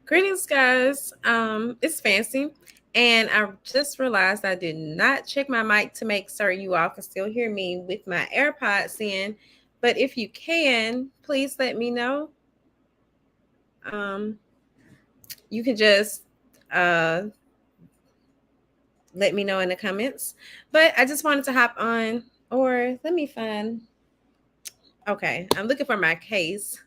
Greetings, guys. It's Fancy, and I just realized I did not check my mic to make certain you all can still hear me with my AirPods in. But if you can, please let me know. Um, you can just uh, let me know in the comments. But I just wanted to hop on, or let me find. Okay, I'm looking for my case.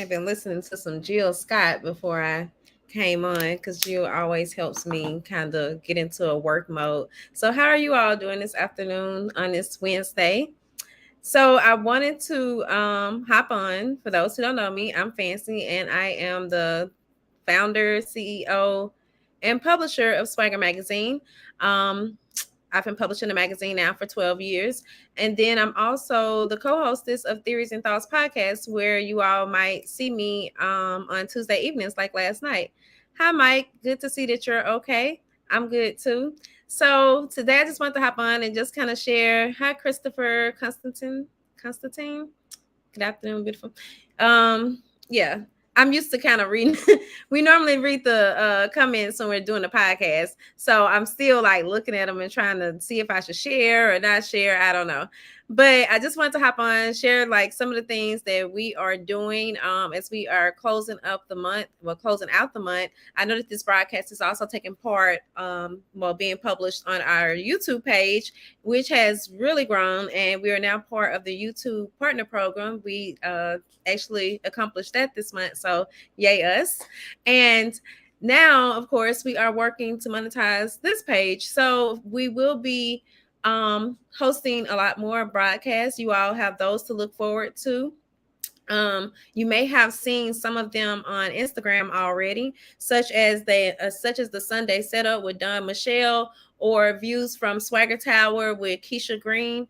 I've been listening to some Jill Scott before I came on because Jill always helps me kind of get into a work mode. So, how are you all doing this afternoon on this Wednesday? So, I wanted to hop on. For those who don't know me, I'm Fancy and I am the founder, CEO, and publisher of SwagHer Magazine. Um, I've been publishing the magazine now for 12 years. And then I'm also the co hostess of Theories and Thoughts podcast, where you all might see me on Tuesday evenings, like last night. Hi, Mike. Good to see that you're okay. I'm good too. So today I just want to hop on and just kind of share. Hi, Christopher Constantine. Constantine. Good afternoon, beautiful. Um, yeah, I'm used to kind of reading. We normally read the comments when we're doing the podcast, so I'm still like looking at them and trying to see if I should share or not share. I don't know, but I just wanted to hop on, share like some of the things that we are doing as we are closing up the month. Well, closing out the month. I know that this broadcast is also taking part, being published on our YouTube page, which has really grown, and we are now part of the YouTube Partner Program. We actually accomplished that this month, so yay us! And now, of course, we are working to monetize this page, so we will be hosting a lot more broadcasts. You all have those to look forward to. You may have seen some of them on Instagram already, such as the Sunday setup with Don Michelle, or views from Swagger Tower with Keisha Green.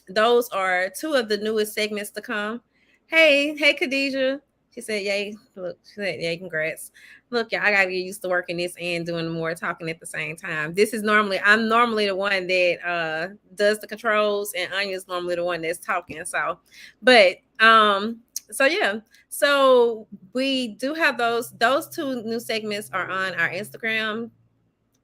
Those are two of the newest segments to come. Hey, Khadijah. She said, "Yay!" Look, she said, "Yay, congrats." Look, y'all, I gotta get used to working this and doing more talking at the same time. I'm normally the one that does the controls, and Anya's normally the one that's talking. But so yeah, so we do have those two new segments are on our Instagram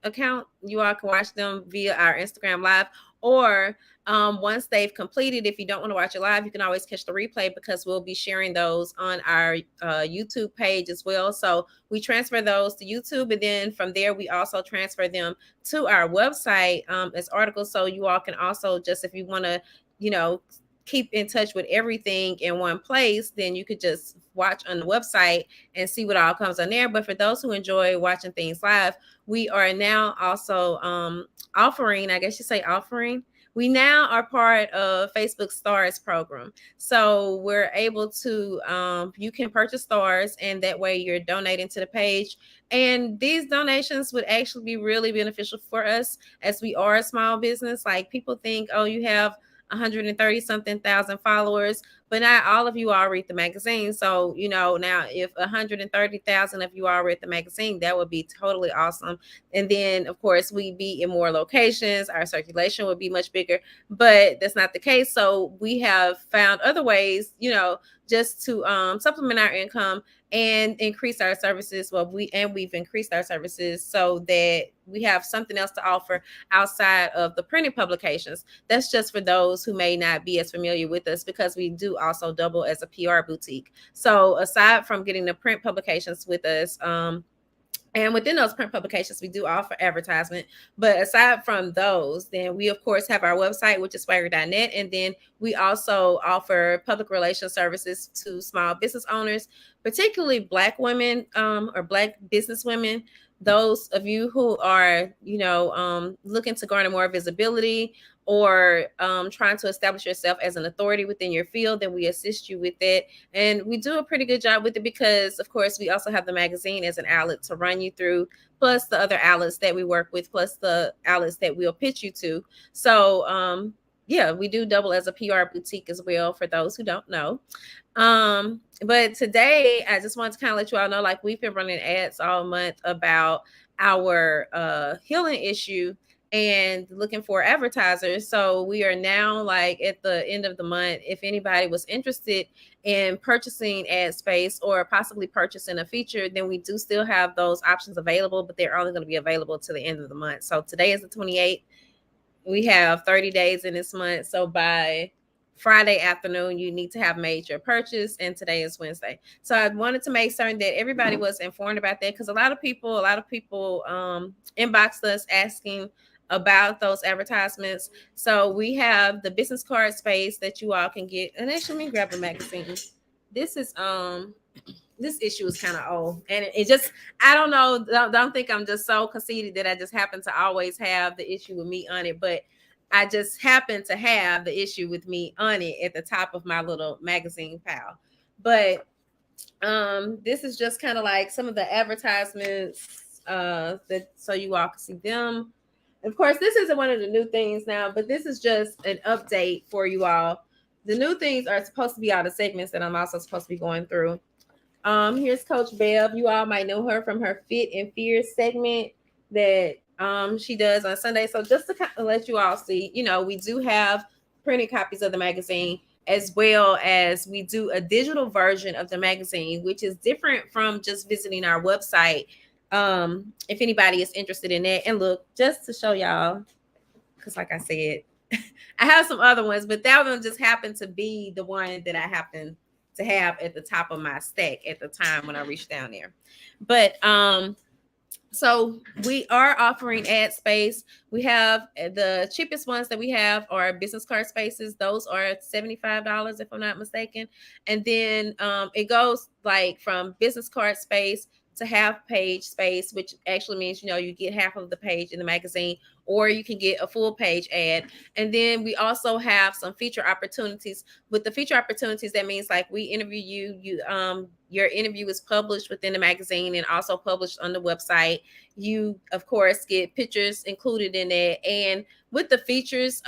account. You all can watch them via our Instagram live, or once they've completed, if you don't want to watch it live, you can always catch the replay because we'll be sharing those on our YouTube page as well. So we transfer those to YouTube, and then from there we also transfer them to our website as articles. So you all can also, just if you want to, you know, keep in touch with everything in one place, then you could just watch on the website and see what all comes on there. But for those who enjoy watching things live, we are now also offering, I guess you say offering. We now are part of Facebook Stars program. So we're able to, you can purchase stars, and that way you're donating to the page. And these donations would actually be really beneficial for us, as we are a small business. Like, people think, oh, you have 130 something thousand followers, but not all of you all read the magazine. So, now if 130,000 of you all read the magazine, that would be totally awesome. And then, of course, we'd be in more locations, our circulation would be much bigger, but that's not the case. So we have found other ways, just to supplement our income and increase our services. We've increased our services so that we have something else to offer outside of the printed publications. That's just for those who may not be as familiar with us, because we do also double as a PR boutique. So aside from getting the print publications with us, and within those print publications, we do offer advertisement. But aside from those, then we, of course, have our website, which is swagger.net. And then we also offer public relations services to small business owners, particularly Black women, or Black business women. Those of you who are, looking to garner more visibility, or trying to establish yourself as an authority within your field, then we assist you with that. And we do a pretty good job with it because, of course, we also have the magazine as an outlet to run you through, plus the other outlets that we work with, plus the outlets that we'll pitch you to. So, yeah, we do double as a PR boutique as well, for those who don't know. But today I just wanted to kind of let you all know, like, we've been running ads all month about our healing issue and looking for advertisers. So we are now like at the end of the month. If anybody was interested in purchasing ad space or possibly purchasing a feature, then we do still have those options available, but they're only going to be available to the end of the month. So today is the 28th. We have 30 days in this month. So by Friday afternoon, you need to have made your purchase, and today is Wednesday. So I wanted to make certain that everybody was informed about that, because a lot of people inboxed us asking about those advertisements. So we have the business card space that you all can get. And actually, let me grab a magazine. This is this issue is kind of old, and it just, I don't know, don't think I'm just so conceited that I just happen to always have the issue with me on it, but I just happen to have the issue with me on it at the top of my little magazine pile. But this is just kind of like some of the advertisements that, so you all can see them. Of course, this isn't one of the new things now, but this is just an update for you all. The new things are supposed to be all the segments that I'm also supposed to be going through. Here's Coach Bev. You all might know her from her Fit and Fear segment that she does on Sunday. So just to kind of let you all see, we do have printed copies of the magazine, as well as we do a digital version of the magazine, which is different from just visiting our website. If anybody is interested in that. And look, just to show y'all, because like I said, I have some other ones, but that one just happened to be the one that I happened to have at the top of my stack at the time when I reached down there. But so we are offering ad space. We have the cheapest ones that we have are business card spaces. Those are $75 if I'm not mistaken. And then it goes like from business card space to half page space, which actually means, you get half of the page in the magazine, or you can get a full page ad. And then we also have some feature opportunities. With the feature opportunities, that means like we interview you, your interview is published within the magazine and also published on the website. You, of course, get pictures included in that. And with the features,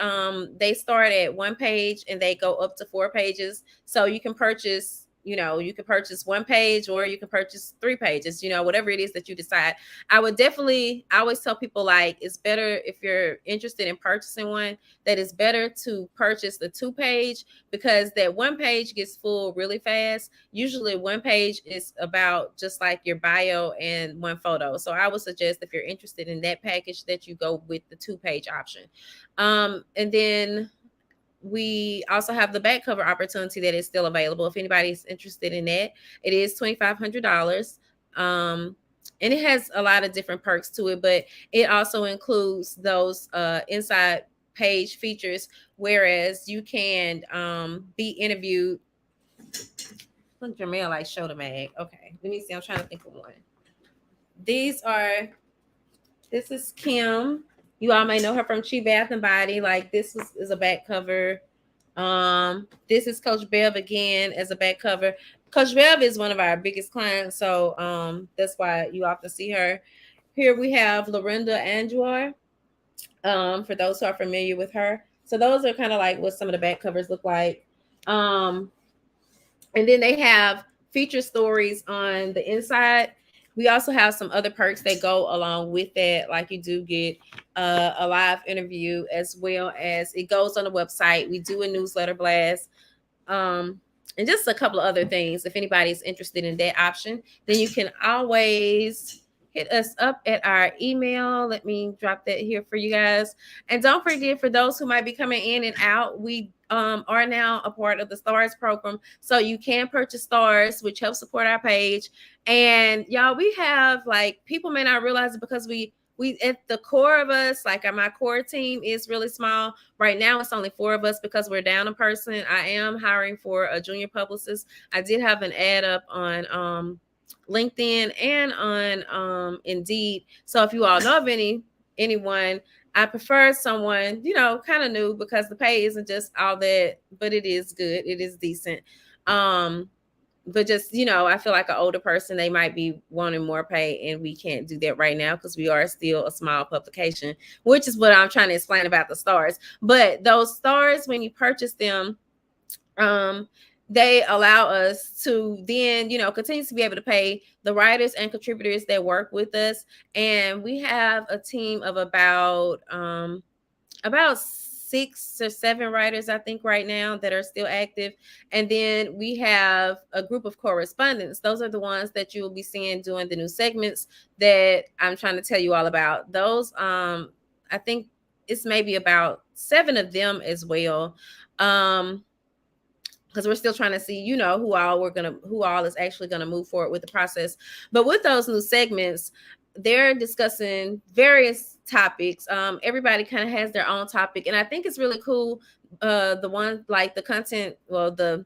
they start at 1 page and they go up to 4 pages. So you can purchase, you can purchase 1 page, or you can purchase 3 pages, whatever it is that you decide. I always tell people, like, it's better if you're interested in purchasing one, that it's better to purchase the 2 page, because that 1 page gets full really fast. Usually 1 page is about just like your bio and 1 photo. So I would suggest, if you're interested in that package, that you go with the 2 page option. And then we also have the back cover opportunity that is still available. If anybody's interested in that, it is $2,500. And it has a lot of different perks to it, but it also includes those inside page features, whereas you can be interviewed. Look, Jamel, like, show the mag. Okay, let me see. I'm trying to think of one. This is Kim. You all may know her from Chi Bath and Body. Like, this is a back cover. This is Coach Bev again as a back cover. Coach Bev is one of our biggest clients, so that's why you often see her. Here we have Lorinda Anjoy, for those who are familiar with her. So those are kind of like what some of the back covers look like. And then they have feature stories on the inside. We also have some other perks that go along with that. Like, you do get a live interview, as well as it goes on the website. We do a newsletter blast, and just a couple of other things. If anybody's interested in that option, then you can always hit us up at our email. Let me drop that here for you guys. And don't forget, for those who might be coming in and out, we are now a part of the Stars program. So you can purchase Stars, which helps support our page. And y'all, we have, like, people may not realize it, because we at the core of us, like, my core team is really small. Right now, it's only 4 of us because we're down a person. I am hiring for a junior publicist. I did have an ad up on LinkedIn and on Indeed. So if you all know of anyone, I prefer someone, kind of new, because the pay isn't just all that, but it is good. It is decent. But just, I feel like an older person, they might be wanting more pay, and we can't do that right now because we are still a small publication, which is what I'm trying to explain about the Stars. But those Stars, when you purchase them, they allow us to then, continue to be able to pay the writers and contributors that work with us. And we have a team of about 6 or 7 writers, I think, right now that are still active. And then we have a group of correspondents. Those are the ones that you will be seeing doing the new segments that I'm trying to tell you all about. Those, I think it's maybe about 7 of them as well. Because we're still trying to see, who all is actually gonna move forward with the process. But with those new segments, they're discussing various topics. Everybody kind of has their own topic, and I think it's really cool. The one, like the content, well, the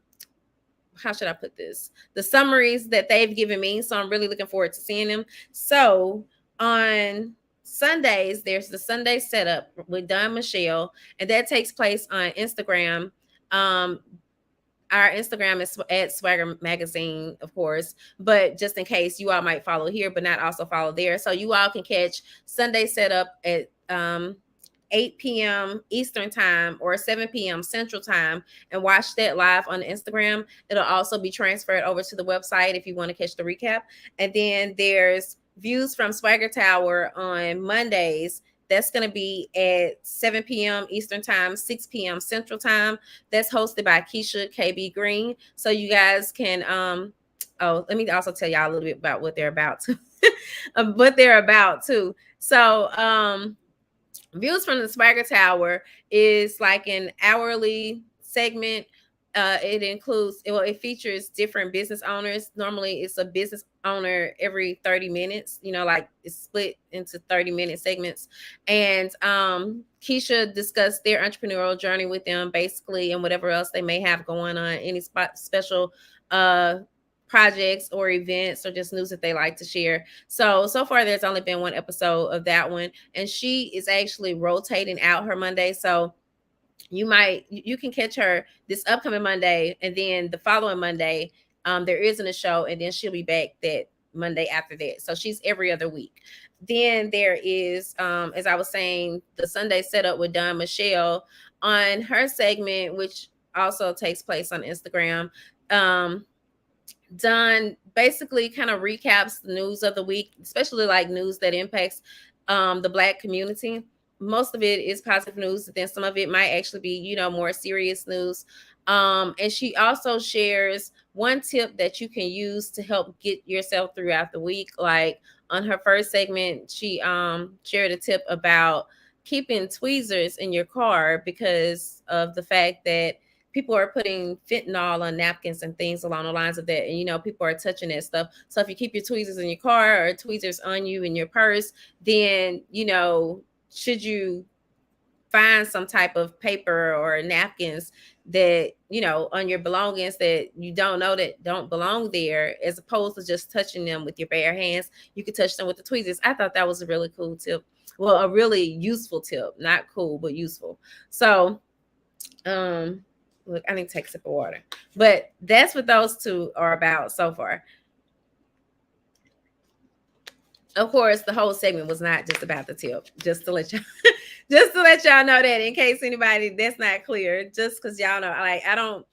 how should I put this? The summaries that they've given me. So I'm really looking forward to seeing them. So on Sundays, there's the Sunday setup with Don Michelle, and that takes place on Instagram. Our Instagram is at SwagHer Magazine, of course, but just in case, you all might follow here, but not also follow there. So you all can catch Sunday setup at 8 p.m. Eastern time or 7 p.m. Central time and watch that live on Instagram. It'll also be transferred over to the website if you want to catch the recap. And then there's Views from SwagHer Tower on Mondays. That's going to be at 7 p.m. Eastern time, 6 p.m. Central time. That's hosted by Keisha KB Green. So you guys can, let me also tell y'all a little bit about what they're about too. So, Views from the SwagHer Tower is like an hourly segment. It features different business owners. Normally it's a business owner every 30 minutes, like it's split into 30-minute segments. And Keisha discussed their entrepreneurial journey with them, basically, and whatever else they may have going on, any special projects or events or just news that they like to share. So far there's only been one episode of that one, and she is actually rotating out her Monday. So you can catch her this upcoming Monday, and then the following Monday there isn't a show, and then she'll be back that Monday after that. So she's every other week. Then there is, as I was saying, the Sunday setup with Don Michelle on her segment, which also takes place on Instagram. Don basically kind of recaps the news of the week, especially like news that impacts the Black community. Most of it is positive news, then some of it might actually be, more serious news. And she also shares one tip that you can use to help get yourself throughout the week. Like on her first segment, she shared a tip about keeping tweezers in your car because of the fact that people are putting fentanyl on napkins and things along the lines of that. And, people are touching that stuff. So if you keep your tweezers in your car or tweezers on you in your purse, then, should you find some type of paper or napkins that, on your belongings that you don't know that don't belong there, as opposed to just touching them with your bare hands, you could touch them with the tweezers. I thought that was a really cool tip. Well, a really useful tip, not cool, but useful. So, look, I need to take a sip of water. But that's what those two are about so far. Of course, the whole segment was not just about the tip. Just to let y'all know that, in case anybody that's not clear, just because y'all know, like, I don't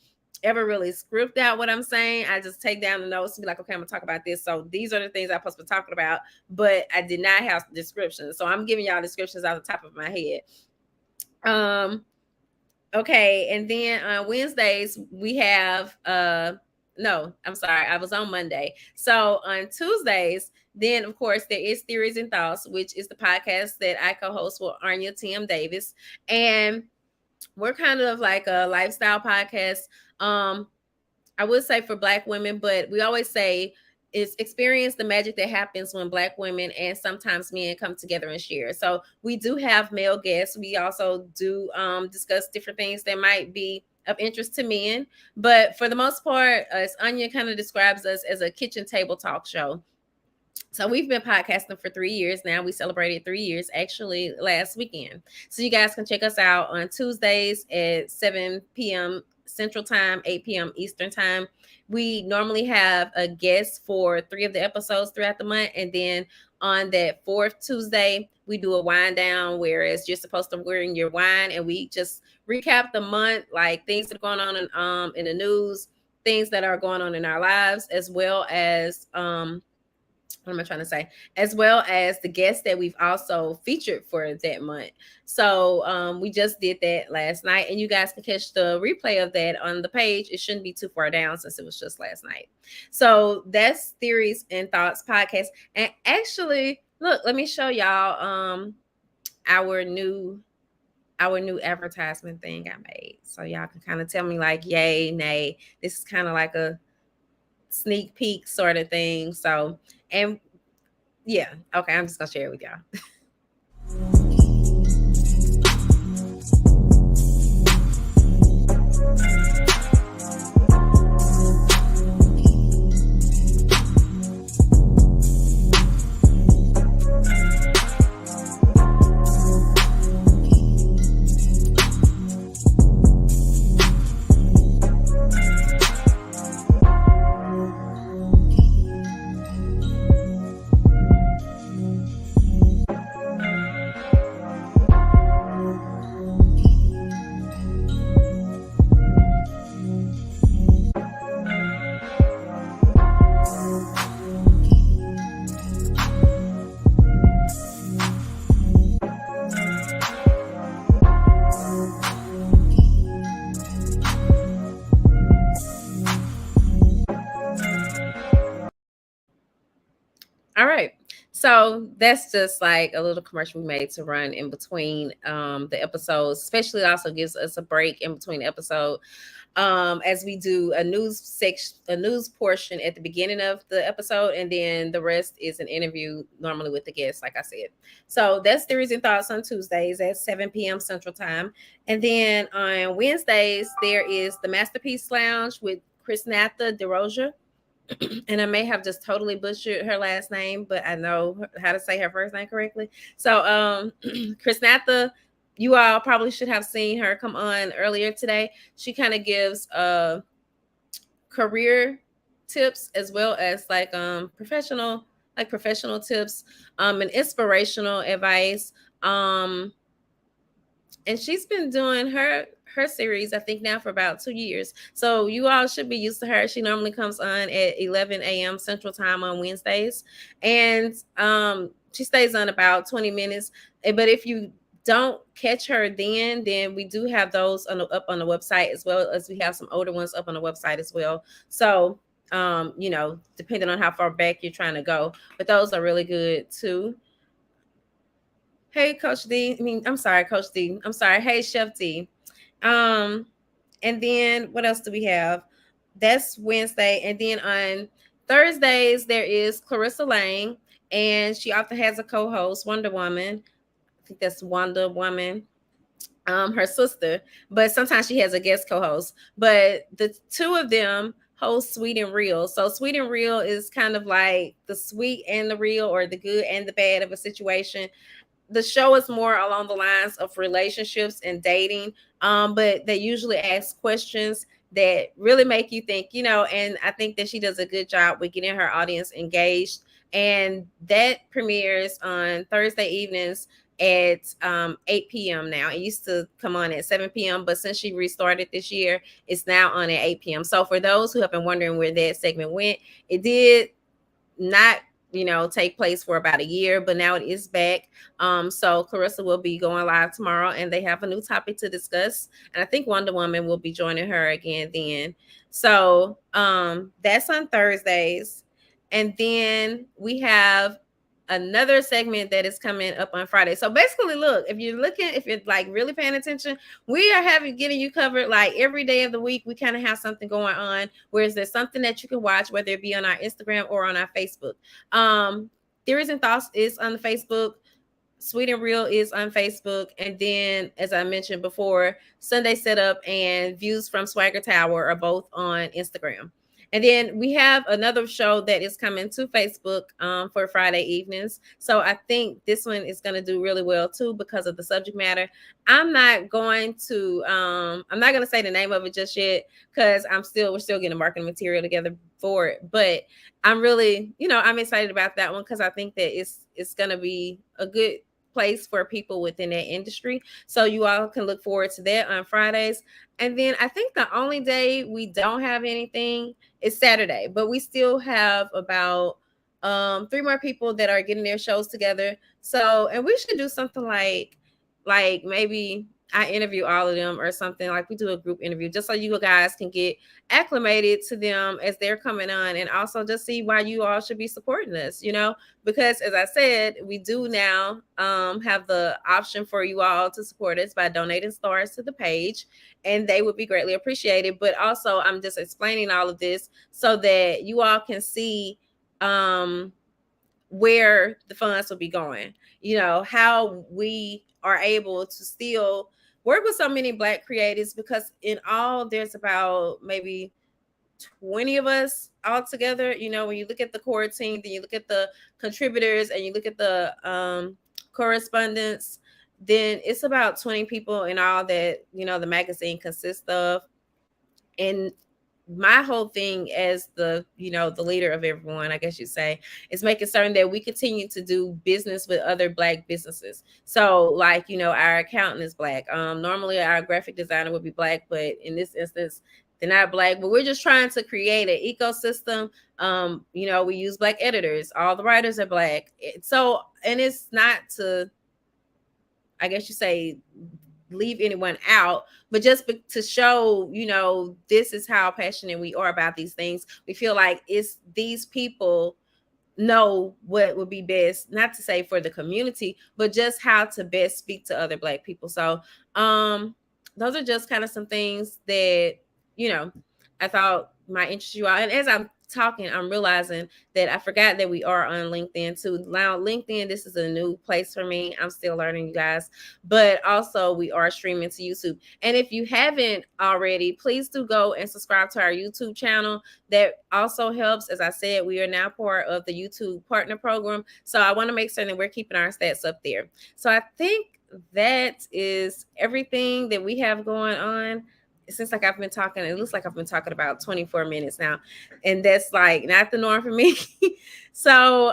ever really script out what I'm saying. I just take down the notes and be like, okay, I'm gonna talk about this. So these are the things I'm supposed to be talking about, but I did not have descriptions. So I'm giving y'all descriptions off the top of my head. Okay, and then on Wednesdays we have no, I'm sorry, I was on Monday. So on Tuesdays, then of course there is Theories and Thoughts, which is the podcast that I co-host with Arnya T.M. Davis, and we're kind of like a lifestyle podcast. I would say for Black women, but we always say is experience the magic that happens when Black women and sometimes men come together and share. So we do have male guests. We also do discuss different things that might be of interest to men. But for the most part, as Anya kind of describes us, as a kitchen table talk show. So we've been podcasting for 3 years now. We celebrated 3 years actually last weekend. So you guys can check us out on Tuesdays at 7 p.m. Central Time, 8 p.m. Eastern Time. We normally have a guest for 3 of the episodes throughout the month. And then on that 4th Tuesday, we do a wind down, whereas you're supposed to bring your wine and we just recap the month, like things that are going on in the news, things that are going on in our lives, as well as what am I trying to say? As well as the guests that we've also featured for that month. So we just did that last night, and you guys can catch the replay of that on the page. It shouldn't be too far down since it was just last night. So that's Theories and Thoughts podcast. And actually, look, let me show y'all our new advertisement thing I made. So y'all can kind of tell me like yay, nay. This is kind of like a sneak peek sort of thing. So, and yeah, okay, I'm just gonna share it with y'all. All right. So that's just like a little commercial we made to run in between the episodes. Especially, it also gives us a break in between episode, as we do a news section, a news portion at the beginning of the episode, and then the rest is an interview normally with the guests, like I said. So that's Theories and Thoughts on Tuesdays at 7 p.m. Central Time, and then on Wednesdays there is the Masterpiece Lounge with Chrisnatha DeRoja. And I may have just totally butchered her last name, but I know how to say her first name correctly. So Chrisnatha, you all probably should have seen her come on earlier today. She kind of gives career tips as well as like professional tips and inspirational advice. And she's been doing her series, I think, now for about 2 years. So you all should be used to her. She normally comes on at 11 a.m. Central Time on Wednesdays, and she stays on about 20 minutes. But if you don't catch her then we do have those up on the website, as well as we have some older ones up on the website as well. So depending on how far back you're trying to go, but those are really good too. Hey, Coach D. I'm sorry, Coach D. I'm sorry. Hey, Chef D. Um, and then what else do we have? That's Wednesday. And then on Thursdays, there is Clarissa Lane, and she often has a co-host, Wonder Woman. I think that's Wonder Woman, her sister. But sometimes she has a guest co-host. But the two of them host Sweet and Real. So Sweet and Real is kind of like the sweet and the real, or the good and the bad of a situation. The show is more along the lines of relationships and dating, but they usually ask questions that really make you think, and I think that she does a good job with getting her audience engaged. And that premieres on Thursday evenings at 8 p.m. now. It used to come on at 7 p.m., but since she restarted this year, it's now on at 8 p.m. So for those who have been wondering where that segment went, it did not take place for about a year, but now it is back. So Clarissa will be going live tomorrow, and they have a new topic to discuss, and I think Wonder Woman will be joining her again then. So that's on Thursdays. And then we have another segment that is coming up on Friday. So basically, look, if you're like really paying attention, we are getting you covered like every day of the week. We kind of have something going on. Whereas there's something that you can watch, whether it be on our Instagram or on our Facebook. Theories and Thoughts is on the Facebook. Sweet and Real is on Facebook. And then, as I mentioned before, Sunday Setup and Views from SwagHer Tower are both on Instagram. And then we have another show that is coming to Facebook for Friday evenings. So I think this one is going to do really well too because of the subject matter. I'm not going to say the name of it just yet because we're still getting marketing material together for it. But I'm really, I'm excited about that one because I think that it's going to be a good place for people within that industry. So you all can look forward to that on Fridays. And then I think the only day we don't have anything is Saturday, but we still have about 3 more people that are getting their shows together. So, and we should do something like maybe I interview all of them or something, like we do a group interview just so you guys can get acclimated to them as they're coming on, and also just see why you all should be supporting us, because as I said, we do now have the option for you all to support us by donating stars to the page, and they would be greatly appreciated. But also I'm just explaining all of this so that you all can see where the funds will be going, how we are able to still work with so many Black creatives, because in all there's about maybe 20 of us all together. When you look at the core team, then you look at the contributors, and you look at the correspondents, then it's about 20 people in all that the magazine consists of. And my whole thing as the leader of everyone, I guess you'd say, is making certain that we continue to do business with other Black businesses. So like, our accountant is Black. Normally our graphic designer would be Black, but in this instance they're not Black. But we're just trying to create an ecosystem. We use Black editors. All the writers are Black. So, and it's not to, I guess you say, leave anyone out, but just to show, this is how passionate we are about these things. We feel like it's these people know what would be best, not to say for the community, but just how to best speak to other Black people. So those are just kind of some things that I thought might interest you all. And as I'm talking, I'm realizing that I forgot that we are on LinkedIn too. Now, LinkedIn, this is a new place for me. I'm still learning, you guys. But also, we are streaming to YouTube. And if you haven't already, please do go and subscribe to our YouTube channel. That also helps. As I said, we are now part of the YouTube Partner Program. So I want to make certain that we're keeping our stats up there. So I think that is everything that we have going on. Since like I've been talking, it looks like I've been talking about 24 minutes now, and that's like not the norm for me. So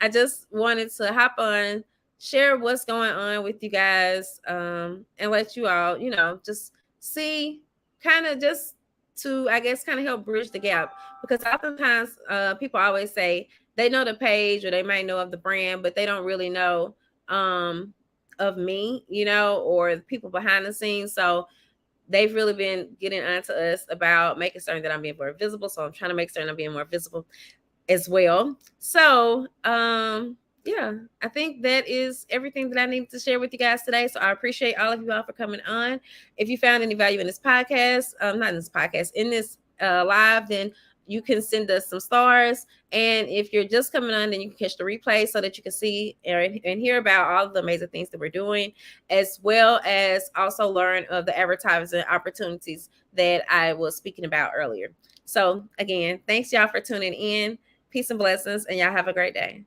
I just wanted to hop on, share what's going on with you guys, and let you all, just see, kind of just to, I guess, kind of help bridge the gap, because oftentimes people always say they know the page or they might know of the brand, but they don't really know of me, or the people behind the scenes. So they've really been getting onto us about making certain that I'm being more visible. So I'm trying to make certain I'm being more visible as well. So, yeah, I think that is everything that I needed to share with you guys today. So I appreciate all of you all for coming on. If you found any value in this podcast, not in this podcast, in this live, then you can send us some stars. And if you're just coming on, then you can catch the replay so that you can see and hear about all of the amazing things that we're doing, as well as also learn of the advertising opportunities that I was speaking about earlier. So again, thanks y'all for tuning in. Peace and blessings, and y'all have a great day.